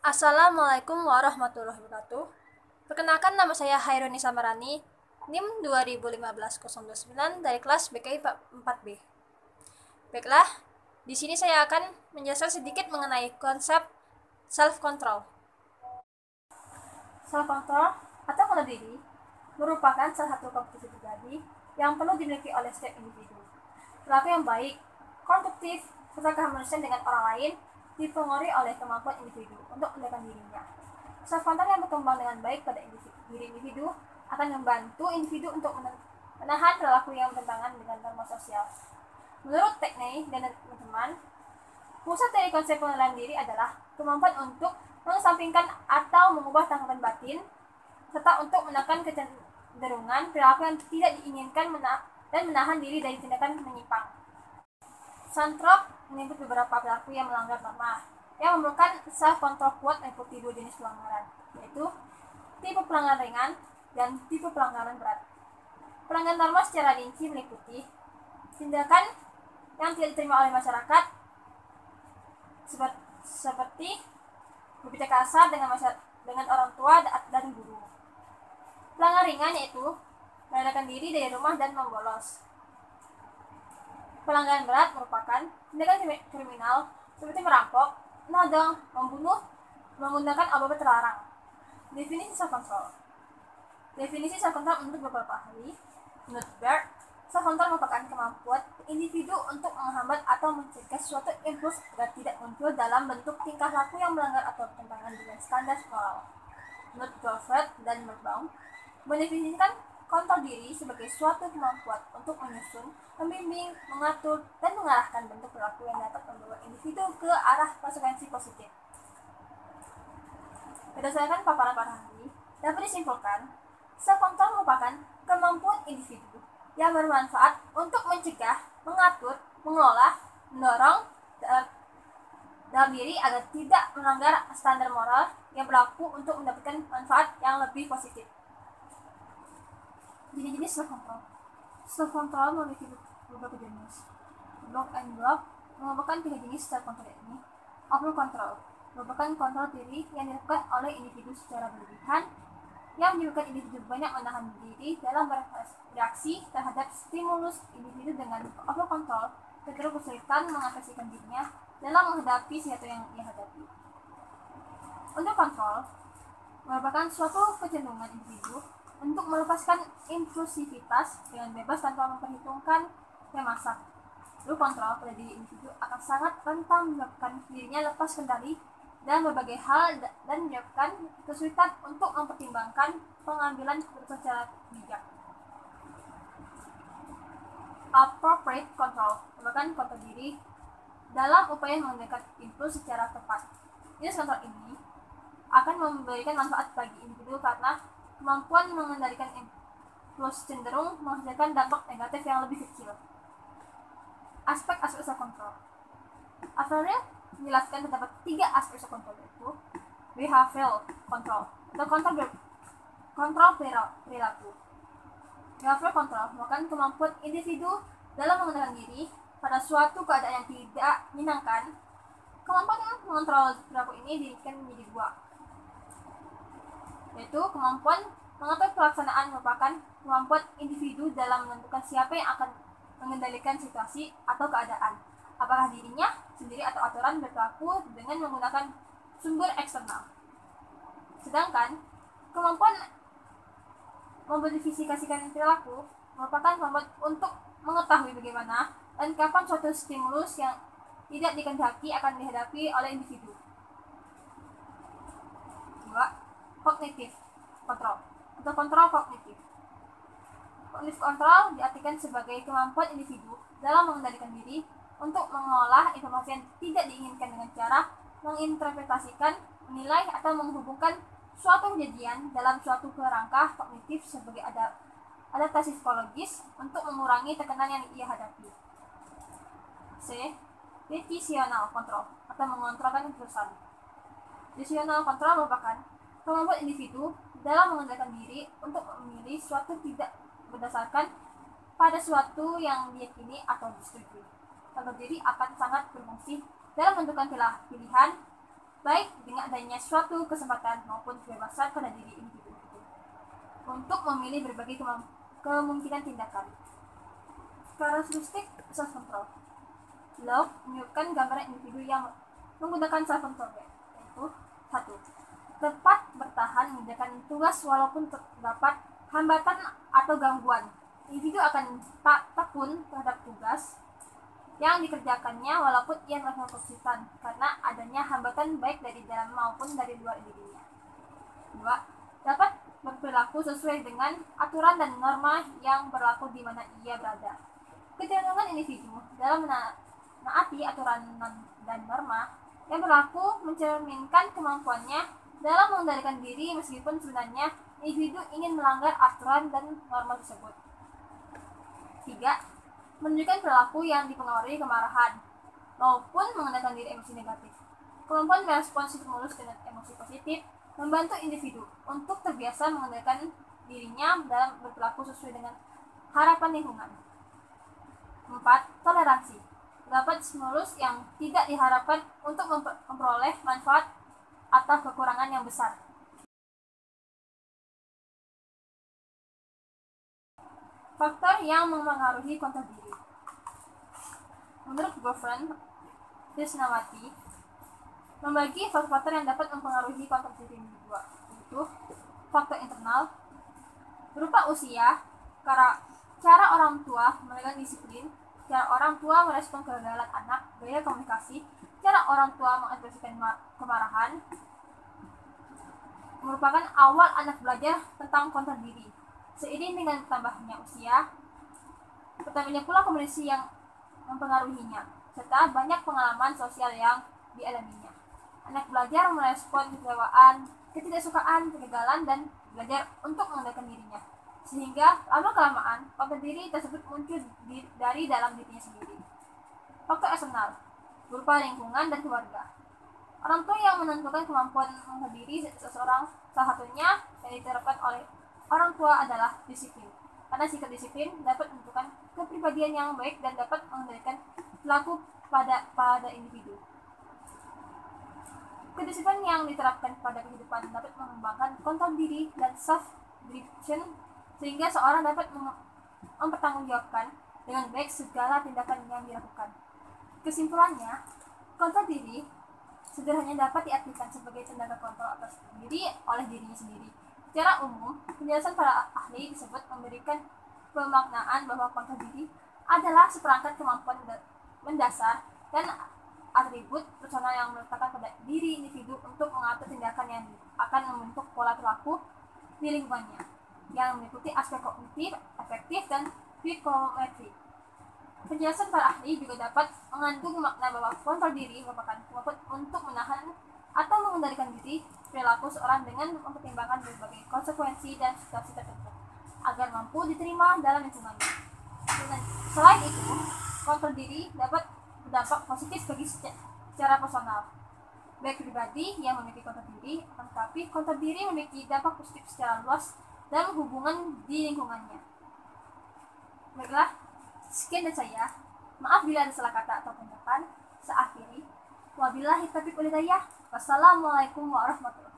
Assalamualaikum warahmatullahi wabarakatuh. Perkenalkan, nama saya Hairuni Samarani, NIM 2015-029 dari kelas BKI 4B. Baiklah, di sini saya akan menjelaskan sedikit mengenai konsep self-control. Self-control atau kontrol diri merupakan salah satu kompetensi pribadi yang perlu dimiliki oleh setiap individu. Perilaku yang baik, konstruktif, serta keharmonisan dengan orang lain dipengaruhi oleh kemampuan individu untuk mengendalikan dirinya. Self-control yang berkembang dengan baik pada diri individu akan membantu individu untuk menahan perilaku yang bertentangan dengan norma sosial. Menurut Teknei dan teman-teman, pusat dari konsep pengenalan diri adalah kemampuan untuk mengesampingkan atau mengubah tanggapan batin, serta untuk menekan kecenderungan perilaku yang tidak diinginkan dan menahan diri dari tindakan menyimpang. Sandrock menyebut beberapa perilaku yang melanggar norma, yang memerlukan self-control kuat meliputi dua jenis pelanggaran, yaitu tipe pelanggaran ringan dan tipe pelanggaran berat. Pelanggaran norma secara rinci meliputi tindakan yang tidak diterima oleh masyarakat, seperti berbicara kasar dengan orang tua dan guru. Pelanggaran ringan yaitu melarikan diri dari rumah dan membolos. Pelanggaran berat merupakan tindakan kriminal seperti merampok, menodong, membunuh, menggunakan obat terlarang. Definisi self-control. Definisi self-control untuk beberapa ahli. Menurut Bert, self-control merupakan kemampuan individu untuk menghambat atau mencegah suatu impuls agar tidak muncul dalam bentuk tingkah laku yang melanggar atau bertentangan dengan standar moral. Menurut Goffert dan Merbaum, mendefinisikan kontrol diri sebagai suatu kemampuan untuk menyusun, membimbing, mengatur, dan mengarahkan bentuk perilaku yang dapat membawa individu ke arah konsekuensi positif. Berdasarkan paparan para ahli, dapat disimpulkan, self-control merupakan kemampuan individu yang bermanfaat untuk mencegah, mengatur, mengelola, mendorong dalam diri agar tidak melanggar standar moral yang berlaku untuk mendapatkan manfaat yang lebih positif. Jenis self-control. Self-control memiliki beberapa jenis. Block and block merupakan 3 jenis self-control ini. Over control merupakan kontrol diri yang dilakukan oleh individu secara berlebihan, yang menyebabkan individu banyak menahan diri dalam bereaksi terhadap stimulus. Individu dengan over control cenderung kesulitan mengatasikan dirinya dalam menghadapi sesuatu yang ia hadapi. Under control merupakan suatu kecenderungan individu untuk melepaskan impulsivitas dengan bebas tanpa memperhitungkan yang masak. Low control pada diri individu akan sangat rentan menyebabkan dirinya lepas kendali dan berbagai hal dan menyebabkan kesulitan untuk mempertimbangkan pengambilan keputusan secara bijak. Appropriate control merupakan kontrol diri dalam upaya mengendalikan impuls secara tepat. Jenis kontrol ini akan memberikan manfaat bagi individu karena kemampuan mengendalikan impuls cenderung menghasilkan dampak negatif yang lebih kecil. Aspek-aspek self-control. Averell menjelaskan terdapat 3 aspek self-control, yaitu behavioral control atau kontrol perilaku. Behavioral control merupakan kemampuan individu dalam mengendalikan diri pada suatu keadaan yang tidak menyenangkan. Kemampuan mengontrol perilaku ini dirikan menjadi 2, yaitu kemampuan mengatur pelaksanaan merupakan kemampuan individu dalam menentukan siapa yang akan mengendalikan situasi atau keadaan, apakah dirinya sendiri atau aturan berlaku dengan menggunakan sumber eksternal. Sedangkan kemampuan memodifikasikan perilaku merupakan kemampuan untuk mengetahui bagaimana dan kapan suatu stimulus yang tidak dikehendaki akan dihadapi oleh individu. 2. Cognitive control atau kontrol kognitif. Cognitive control diartikan sebagai kemampuan individu dalam mengendalikan diri untuk mengolah informasi yang tidak diinginkan dengan cara menginterpretasikan, menilai, atau menghubungkan suatu kejadian dalam suatu kerangka kognitif sebagai adaptasi psikologis untuk mengurangi tekanan yang ia hadapi. C. Decisional control atau mengontrolkan keputusan. Decisional control merupakan kemampuan individu dalam mengendalikan diri untuk memilih suatu tidak berdasarkan pada suatu yang diyakini atau disetujui. Kontrol diri akan sangat berfungsi dalam menentukan pilihan baik dengan adanya suatu kesempatan maupun kebebasan pada diri individu itu untuk memilih berbagai kemungkinan tindakan. Karakteristik self-control. Locke menunjukkan gambaran individu yang menggunakan self-control, yaitu 1. Tepat bertahan mengerjakan tugas walaupun terdapat hambatan atau gangguan. Individu akan tak tekun terhadap tugas yang dikerjakannya walaupun ia merasa kesulitan karena adanya hambatan baik dari dalam maupun dari luar dirinya. 2. Dapat berperilaku sesuai dengan aturan dan norma yang berlaku di mana ia berada. Kecenderungan individu dalam menaati aturan dan norma yang berlaku mencerminkan kemampuannya dalam mengendalikan diri meskipun sebenarnya individu ingin melanggar aturan dan norma tersebut. 3. Menunjukkan perilaku yang dipengaruhi kemarahan maupun mengendalikan diri emosi negatif. Kemampuan merespon stimulus dengan emosi positif membantu individu untuk terbiasa mengendalikan dirinya dalam berperilaku sesuai dengan harapan lingkungan. 4. Toleransi. Terdapat stimulus yang tidak diharapkan untuk memperoleh manfaat atau kekurangan yang besar. Faktor yang mempengaruhi kontrol diri. Menurut Goffran Krishnawati, membagi faktor-faktor yang dapat mempengaruhi kontrol diri individu, yaitu faktor internal berupa usia, cara orang tua memegang disiplin, cara orang tua merespon kegagalan anak, gaya komunikasi, cara orang tua mengekspresikan kemarahan, merupakan awal anak belajar tentang kontrol diri. Seiring dengan bertambahnya usia, bertambahnya pula kondisi yang mempengaruhinya, serta banyak pengalaman sosial yang dialaminya. Anak belajar merespon kekecewaan, ketidaksukaan, kegagalan, dan belajar untuk mengendalikan dirinya. Sehingga lama-kelamaan, kontrol diri tersebut muncul dari dalam dirinya sendiri. Faktor eksternal berupa lingkungan dan keluarga. Orang tua yang menentukan kemampuan mengontrol diri seseorang, salah satunya yang diterapkan oleh orang tua adalah disiplin. Karena sikap disiplin dapat menentukan kepribadian yang baik dan dapat mengendalikan perilaku pada individu. Kedisiplinan yang diterapkan pada kehidupan dapat mengembangkan kontrol diri dan self-direction sehingga seorang dapat mempertanggungjawabkan dengan baik segala tindakan yang dilakukan. Kesimpulannya, kontrol diri sederhananya dapat diartikan sebagai tenaga kontrol atas diri oleh dirinya sendiri. Secara umum, penjelasan para ahli tersebut memberikan pemaknaan bahwa kontrol diri adalah seperangkat kemampuan mendasar dan atribut personal yang meletakkan pada diri individu untuk mengatur tindakan yang akan membentuk pola perilaku di lingkungannya, yang meliputi aspek kognitif, afektif, dan psikometri. Penjelasan para ahli juga dapat mengandung makna bahwa kontrol diri merupakan kemampuan untuk menahan atau mengendalikan diri perilaku seorang dengan mempertimbangkan berbagai konsekuensi dan situasi tertentu agar mampu diterima dalam lingkungannya. Selain itu, kontrol diri dapat berdampak positif bagi secara personal, baik pribadi yang memiliki kontrol diri, tetapi kontrol diri memiliki dampak positif secara luas dalam hubungan di lingkungannya. Baiklah, sekian dari saya. Maaf bila ada salah kata atau pendapat. Saya akhiri. Wabillahi taufiq wal hidayah. Wassalamualaikum warahmatullahi wabarakatuh.